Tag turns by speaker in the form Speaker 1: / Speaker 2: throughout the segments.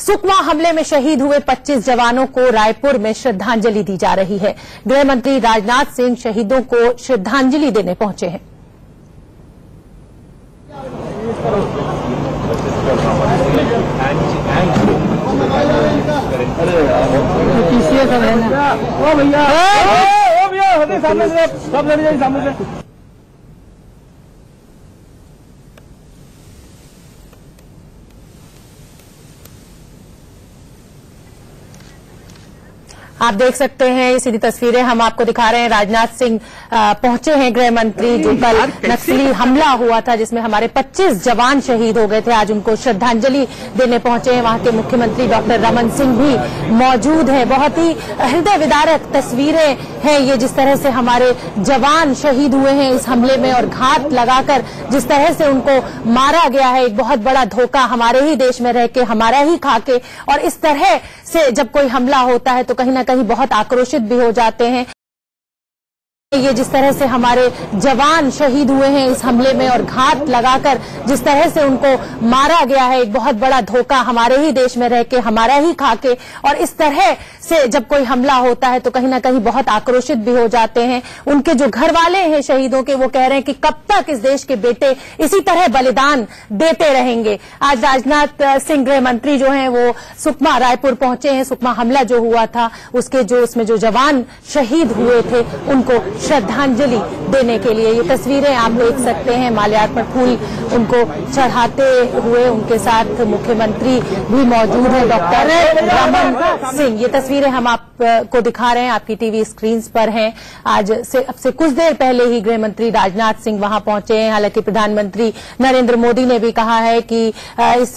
Speaker 1: सुकमा हमले में शहीद हुए 25 जवानों को रायपुर में श्रद्धांजलि दी जा रही है। गृह मंत्री राजनाथ सिंह शहीदों को श्रद्धांजलि देने पहुंचे हैं।
Speaker 2: सामने से सब लड़ जाइए सामने से।
Speaker 1: आप देख सकते हैं ये सीधी तस्वीरें हम आपको दिखा रहे हैं। राजनाथ सिंह पहुंचे हैं, गृह मंत्री, जो कल नक्सली हमला हुआ था जिसमें हमारे 25 जवान शहीद हो गए थे। आज उनको श्रद्धांजलि देने पहुंचे हैं। वहां के मुख्यमंत्री डॉक्टर रमन सिंह भी मौजूद हैं। बहुत ही हृदय विदारक तस्वीरें हैं ये, जिस तरह से हमारे जवान शहीद हुए हैं इस हमले में और घात लगाकर जिस तरह से उनको मारा गया है। एक बहुत बड़ा धोखा हमारे ही देश में रह के, हमारा ही खा के, और इस तरह से जब कोई हमला होता है तो कहीं ना कहीं बहुत आक्रोशित भी हो जाते हैं। ये जिस तरह से हमारे जवान शहीद हुए हैं इस हमले में और घात लगाकर जिस तरह से उनको मारा गया है। एक बहुत बड़ा धोखा हमारे ही देश में रह के, हमारा ही खा के, और इस तरह से जब कोई हमला होता है तो कहीं ना कहीं बहुत आक्रोशित भी हो जाते हैं। उनके जो घर वाले हैं शहीदों के, वो कह रहे हैं कि कब तक इस देश के बेटे इसी तरह बलिदान देते रहेंगे। आज राजनाथ सिंह गृह मंत्री जो हैं वो सुकमा रायपुर पहुंचे हैं। सुकमा हमला जो हुआ था उसमें जो जवान शहीद हुए थे उनको श्रद्धांजलि देने के लिए ये तस्वीरें आप देख सकते हैं। माल्यार्पण फूल उनको चढ़ाते हुए उनके साथ मुख्यमंत्री भी मौजूद हैं, डॉक्टर रमन सिंह। ये तस्वीरें हम आपको दिखा रहे हैं, आपकी टीवी स्क्रीन पर हैं। अब से कुछ देर पहले ही गृह मंत्री राजनाथ सिंह वहां पहुंचे हैं। हालांकि प्रधानमंत्री नरेंद्र मोदी ने भी कहा है कि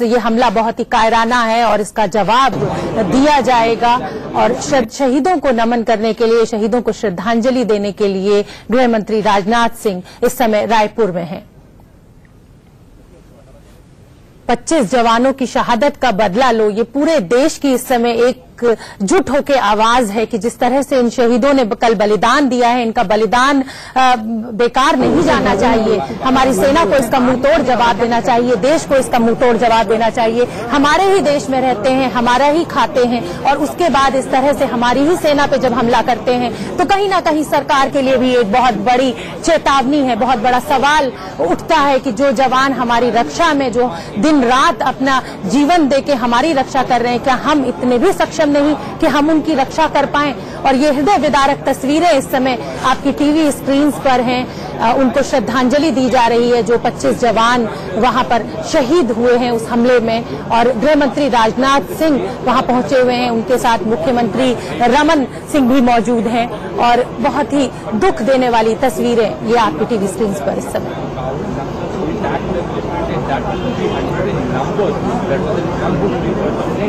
Speaker 1: ये हमला बहुत ही कायराना है और इसका जवाब दिया जाएगा। और शहीदों को नमन करने के लिए, शहीदों को श्रद्धांजलि देने के लिए गृह मंत्री राजनाथ सिंह इस समय रायपुर में हैं। 25 जवानों की शहादत का बदला लो, ये पूरे देश की इस समय एक जुट होके आवाज है कि जिस तरह से इन शहीदों ने कल बलिदान दिया है, इनका बलिदान बेकार नहीं जाना चाहिए। हमारी सेना को इसका मुंहतोड़ जवाब देना चाहिए, देश को इसका मुंहतोड़ जवाब देना चाहिए। हमारे ही देश में रहते हैं, हमारा ही खाते हैं, और उसके बाद इस तरह से हमारी ही सेना पे जब हमला करते हैं तो कहीं ना कहीं सरकार के लिए भी एक बहुत बड़ी चेतावनी है। बहुत बड़ा सवाल उठता है कि जो जवान हमारी रक्षा में जो दिन रात अपना जीवन देके हमारी रक्षा कर रहे हैं, क्या हम इतने भी सक्षम नहीं कि हम उनकी रक्षा कर पाएं। और ये हृदय विदारक तस्वीरें इस समय आपकी टीवी स्क्रीन पर हैं। उनको श्रद्धांजलि दी जा रही है जो 25 जवान वहां पर शहीद हुए हैं उस हमले में, और गृह मंत्री राजनाथ सिंह वहां पहुंचे हुए हैं। उनके साथ मुख्यमंत्री रमन सिंह भी मौजूद हैं। और बहुत ही दुख देने वाली तस्वीरें ये आपकी टीवी स्क्रीन पर इस समय।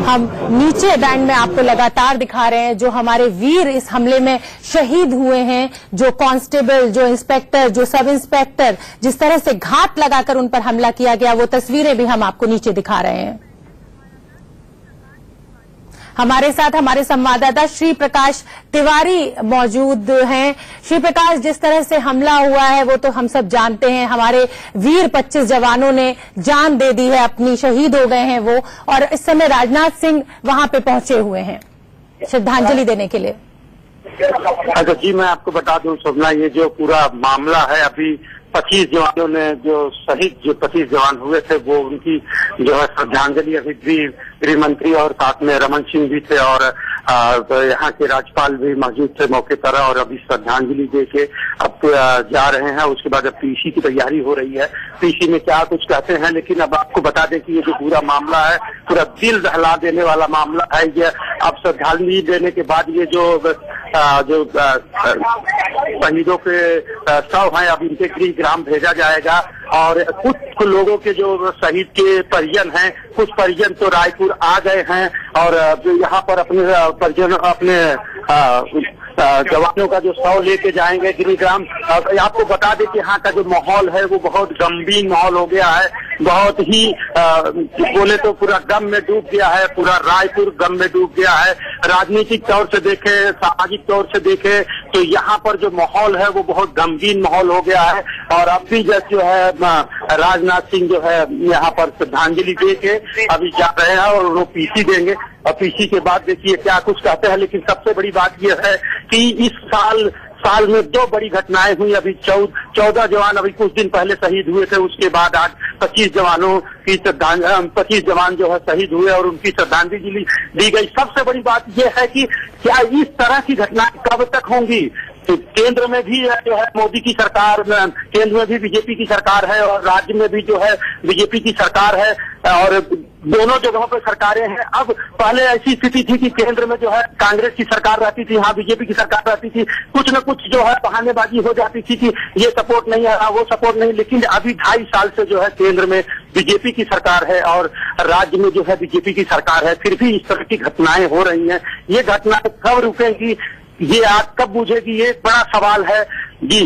Speaker 1: हम नीचे बैंड में आपको लगातार दिखा रहे हैं जो हमारे वीर इस हमले में शहीद हुए हैं, जो कांस्टेबल, जो इंस्पेक्टर, जो सब इंस्पेक्टर, जिस तरह से घात लगाकर उन पर हमला किया गया, वो तस्वीरें भी हम आपको नीचे दिखा रहे हैं। हमारे साथ हमारे संवाददाता श्री प्रकाश तिवारी मौजूद हैं। श्री प्रकाश, जिस तरह से हमला हुआ है वो तो हम सब जानते हैं। हमारे वीर 25 जवानों ने जान दे दी है, अपनी शहीद हो गए हैं वो, और इस समय राजनाथ सिंह वहां पे पहुंचे हुए हैं श्रद्धांजलि देने के लिए।
Speaker 3: अच्छा जी, मैं आपको बता दूं शोभना, ये जो पूरा मामला है, अभी 25 जवानों ने जो 25 जवान हुए थे वो उनकी जो है श्रद्धांजलि, अभी गृह मंत्री और साथ में रमन सिंह भी थे और यहाँ के राज्यपाल भी मौजूद थे मौके पर, और अभी श्रद्धांजलि दे के अब जा रहे हैं। उसके बाद अब पीसी की तैयारी हो रही है, पीसी में क्या कुछ कहते हैं। लेकिन अब आपको बता दें कि ये जो पूरा मामला है पूरा दिल दहला देने वाला मामला है। ये अब श्रद्धांजलि देने के बाद ये जो शहीदों के शव हैं अब इनके गृहग्राम भेजा जाएगा। और कुछ लोगों के जो शहीद के परिजन हैं, कुछ परिजन तो रायपुर आ गए हैं और जो यहाँ पर अपने परिजन अपने जवानों का जो शव लेके जाएंगे गृहग्राम। आपको बता दें कि यहाँ का जो माहौल है वो बहुत गमगीन माहौल हो गया है, बहुत ही बोले तो पूरा गम में डूब गया है, पूरा रायपुर गम में डूब गया है। राजनीतिक तौर से देखे, सामाजिक तौर से देखे, तो यहाँ पर जो माहौल है वो बहुत गमगीन माहौल हो गया है। और अब भी जो है राजनाथ सिंह जो है यहाँ पर श्रद्धांजलि दे के अभी जा रहे हैं और वो पीसी देंगे और पीसी के बाद देखिए क्या कुछ कहते हैं। लेकिन सबसे बड़ी बात यह है कि इस साल में 2 बड़ी घटनाएं हुई। अभी 14 जवान अभी कुछ दिन पहले शहीद हुए थे, उसके बाद आज 25 जवानों की 25 जवान जो है शहीद हुए और उनकी श्रद्धांजलि दी गई। सबसे बड़ी बात यह है कि क्या इस तरह की घटनाएं कब तक होंगी। तो केंद्र में भी जो है मोदी की सरकार, केंद्र में भी बीजेपी की सरकार है और राज्य में भी जो है बीजेपी की सरकार है और दोनों जगहों पर सरकारें हैं। अब पहले ऐसी स्थिति थी कि केंद्र में जो है कांग्रेस की सरकार रहती थी, यहाँ बीजेपी की सरकार रहती थी, कुछ न कुछ जो है बहानेबाजी हो जाती थी कि ये सपोर्ट नहीं है, वो सपोर्ट नहीं। लेकिन अभी 2.5 साल से जो है केंद्र में बीजेपी की सरकार है और राज्य में जो है बीजेपी की सरकार है, फिर भी इस तरह की घटनाएं हो रही हैं। ये घटनाएं कब रुकेंगी, ये आज कब बुझेगी, ये बड़ा सवाल है जी।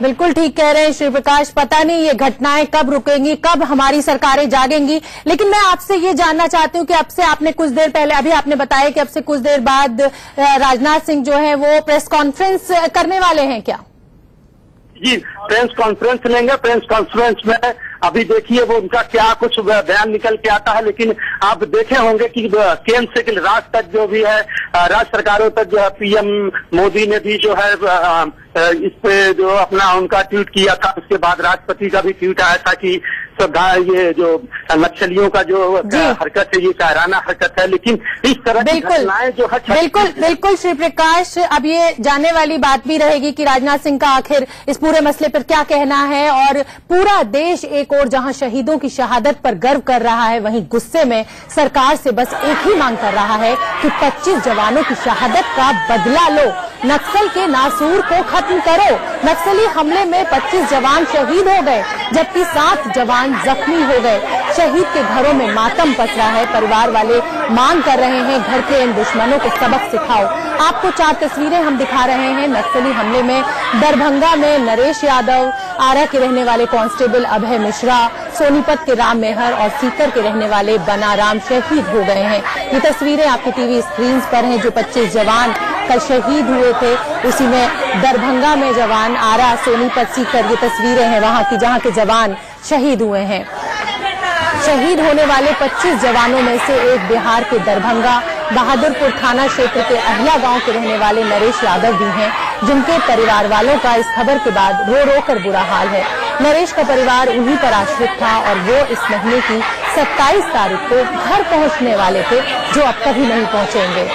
Speaker 1: बिल्कुल ठीक कह रहे हैं श्री प्रकाश, पता नहीं ये घटनाएं कब रुकेंगी, कब हमारी सरकारें जागेंगी। लेकिन मैं आपसे ये जानना चाहती हूँ कि अब से आपने कुछ देर पहले, अभी आपने बताया कि अब से कुछ देर बाद राजनाथ सिंह जो है वो प्रेस कॉन्फ्रेंस करने वाले हैं क्या?
Speaker 3: जी, प्रेस कॉन्फ्रेंस लेंगे। प्रेस कॉन्फ्रेंस में अभी देखिए वो उनका क्या कुछ बयान निकल के आता है। लेकिन आप देखे होंगे कि केंद्र से राज्य तक जो भी है, राज्य सरकारों तक जो है पीएम मोदी ने भी जो है इस पे जो अपना उनका ट्वीट किया था। उसके बाद राष्ट्रपति का भी ट्वीट आया था कि ये जो नक्सलियों का जो हरकत है ये कायराना हरकत है। लेकिन इस तरह की घटनाएं जो है
Speaker 1: बिल्कुल श्री प्रकाश, अब ये जानने वाली बात भी रहेगी कि राजनाथ सिंह का आखिर इस पूरे मसले पर क्या कहना है। और पूरा देश एक और जहां शहीदों की शहादत पर गर्व कर रहा है, वहीं गुस्से में सरकार से बस एक ही मांग कर रहा है कि 25 जवानों की शहादत का बदला लो, नक्सल के नासूर को खत्म करो। नक्सली हमले में 25 जवान शहीद हो गए जबकि 7 जवान जख्मी हो गए। शहीद के घरों में मातम पसरा है। परिवार वाले मांग कर रहे हैं घर के इन दुश्मनों को सबक सिखाओ। आपको 4 तस्वीरें हम दिखा रहे हैं। नक्सली हमले में दरभंगा में नरेश यादव, आरा के रहने वाले कांस्टेबल अभय मिश्रा, सोनीपत के राम मेहर और सीकर के रहने वाले बनाराम शहीद हो गए हैं। ये तस्वीरें आपकी टीवी स्क्रीन पर हैं। जो 25 जवान कल शहीद हुए थे, उसी में दरभंगा में जवान, आरा, सोनीपत, सीकर, ये तस्वीरें हैं वहां की जहां के जवान शहीद हुए हैं। शहीद होने वाले 25 जवानों में से एक बिहार के दरभंगा बहादुरपुर थाना क्षेत्र के अहला गांव के रहने वाले नरेश यादव भी हैं, जिनके परिवार वालों का इस खबर के बाद रो रो कर बुरा हाल है। नरेश का परिवार उन्हीं पर आश्रित था और वो इस महीने की 27 तारीख को घर पहुंचने वाले थे, जो अब कभी नहीं पहुंचेंगे।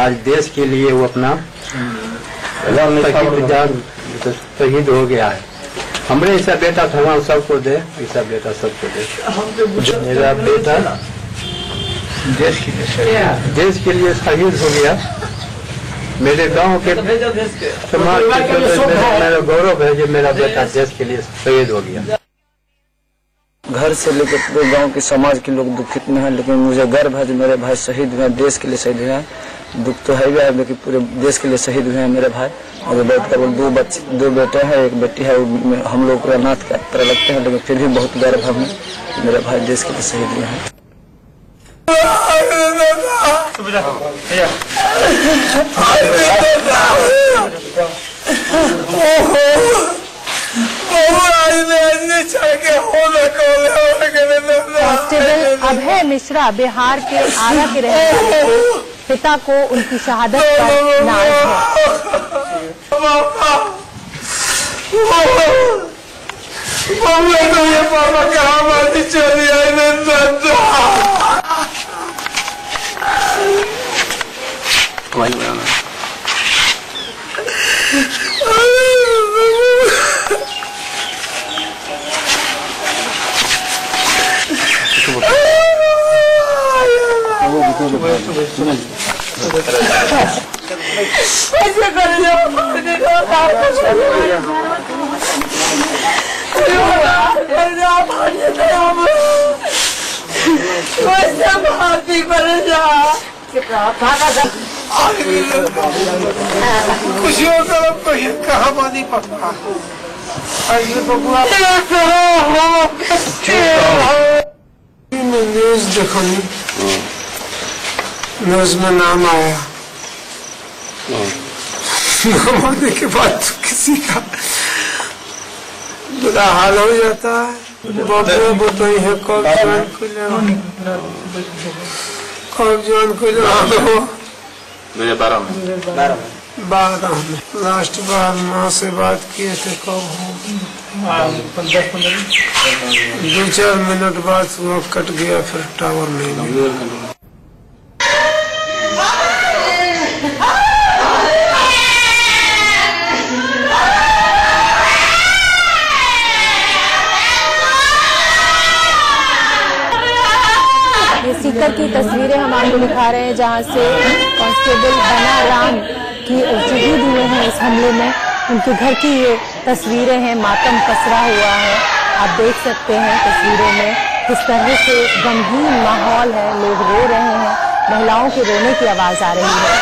Speaker 4: आज देश के लिए वो अपना शहीद हो गया है। हमरे ऐसा बेटा भगवान सबको दे, ऐसा बेटा सबको दे। मेरा बेटा देश के लिए शहीद हो गया। मेरे गांव के समाज के मेरा गौरव है कि मेरा बेटा देश के लिए शहीद हो गया।
Speaker 5: घर से लेकर पूरे गांव के समाज के लोग दुखित में हैं, लेकिन मुझे गर्व है जो मेरे भाई शहीद हुए, देश के लिए शहीद हुए हैं। दुख तो है भी, लेकिन पूरे देश के लिए शहीद हुए हैं मेरे भाई। और केवल 2 बेटे हैं, एक बेटी है। हम लोग को अनाथ की तरह लगते हैं, लेकिन फिर भी बहुत गर्व है हमें मेरे भाई देश के लिए शहीद हुए हैं।
Speaker 1: कांस्टेबल अभय मिश्रा बिहार के आरा के रहने वाले पिता को उनकी शहादत पर नाज है।
Speaker 6: कैसे करेगा खुशियों का कहा बानी पक्का न्यूज देखो न्यूज में नाम आया, नाम आने के बाद तो किसी का बुरा हाल हो जाता है। बताई है कब जॉइन को हो
Speaker 2: 2012 में
Speaker 6: 12 में लास्ट बार माँ से बात किए थे कब हो 2-4 मिनट बाद वो कट गया, फिर टावर नहीं मिला।
Speaker 1: सीकर की तस्वीरें हम आपको दिखा रहे हैं जहां से कांस्टेबल बना राम की शहीद हुए हैं इस हमले में। उनके घर की ये तस्वीरें हैं, मातम पसरा हुआ है। आप देख सकते हैं तस्वीरों में किस तरह से गमगीन माहौल है, लोग रो रहे हैं, महिलाओं के रोने की आवाज आ रही है।